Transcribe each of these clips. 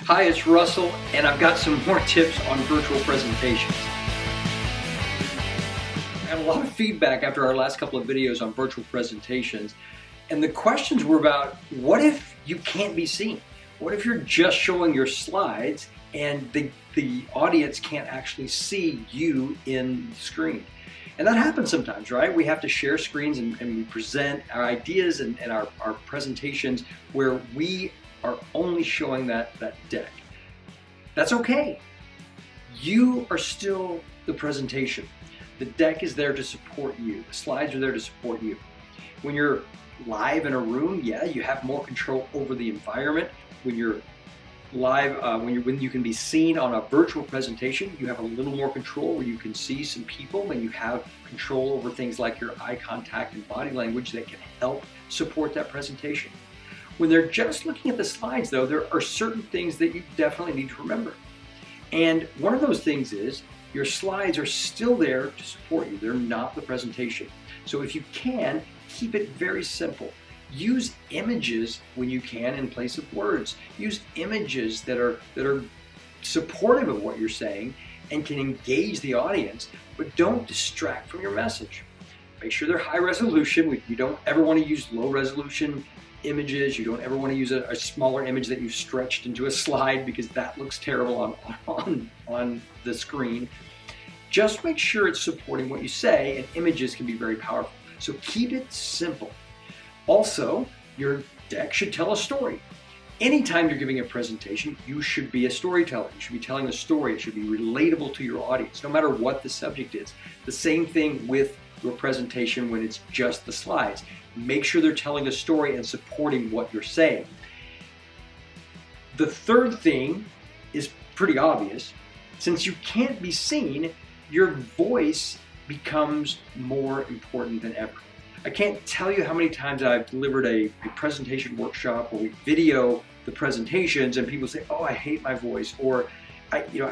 Hi, it's Russell, and I've got some more tips on virtual presentations. I had a lot of feedback after our last couple of videos on virtual presentations, and the questions were about, what if you can't be seen? What if you're just showing your slides and the audience can't actually see you in the screen? And that happens sometimes, right? We have to share screens and we present our ideas and our presentations where we are only showing that deck. That's okay. You are still the presentation. The deck is there to support you. The slides are there to support you. When you're live in a room, yeah, you have more control over the environment. When you're live, when you can be seen on a virtual presentation, you have a little more control where you can see some people and you have control over things like your eye contact and body language that can help support that presentation. When they're just looking at the slides though, there are certain things that you definitely need to remember. And one of those things is your slides are still there to support you. They're not the presentation. So if you can, keep it very simple. Use images when you can in place of words. Use images that are supportive of what you're saying and can engage the audience, but don't distract from your message. Make sure they're high resolution. You don't ever want to use low resolution images. You don't ever want to use a smaller image that you've stretched into a slide because that looks terrible on the screen. Just make sure it's supporting what you say, and images can be very powerful. So keep it simple. Also, your deck should tell a story. Anytime you're giving a presentation, you should be a storyteller. You should be telling a story. It should be relatable to your audience, no matter what the subject is. The same thing with your presentation when it's just the slides. Make sure they're telling a story and supporting what you're saying. The third thing is pretty obvious. Since you can't be seen, your voice becomes more important than ever. I can't tell you how many times I've delivered a presentation workshop where we video the presentations and people say, "Oh, I hate my voice," or I didn't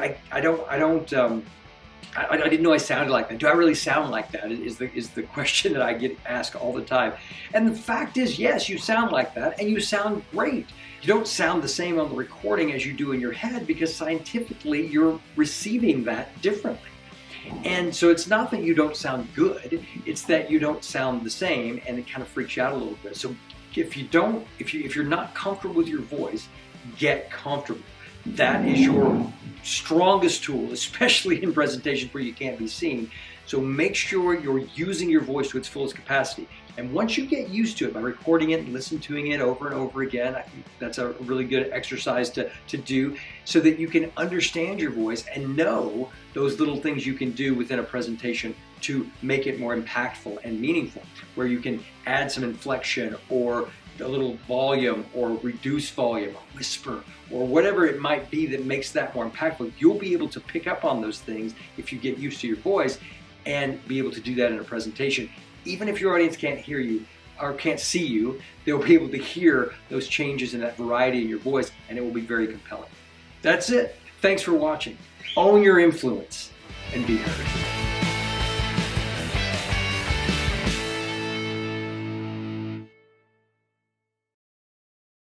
know I sounded like that. Do I really sound like that? Is the question that I get asked all the time. And the fact is, yes, you sound like that, and you sound great. You don't sound the same on the recording as you do in your head because scientifically you're receiving that differently. And so it's not that you don't sound good, it's that you don't sound the same, and it kind of freaks you out a little bit. So if you're not comfortable with your voice, get comfortable. That is your strongest tool, especially in presentations where you can't be seen. So make sure you're using your voice to its fullest capacity. And once you get used to it by recording it and listening to it over and over again, I think that's a really good exercise to do so that you can understand your voice and know those little things you can do within a presentation to make it more impactful and meaningful, where you can add some inflection or a little volume or reduce volume or whisper or whatever it might be that makes that more impactful. You'll be able to pick up on those things if you get used to your voice and be able to do that in a presentation. Even if your audience can't hear you or can't see you, they'll be able to hear those changes in that variety in your voice, and it will be very compelling. That's it. Thanks for watching. Own your influence and be heard.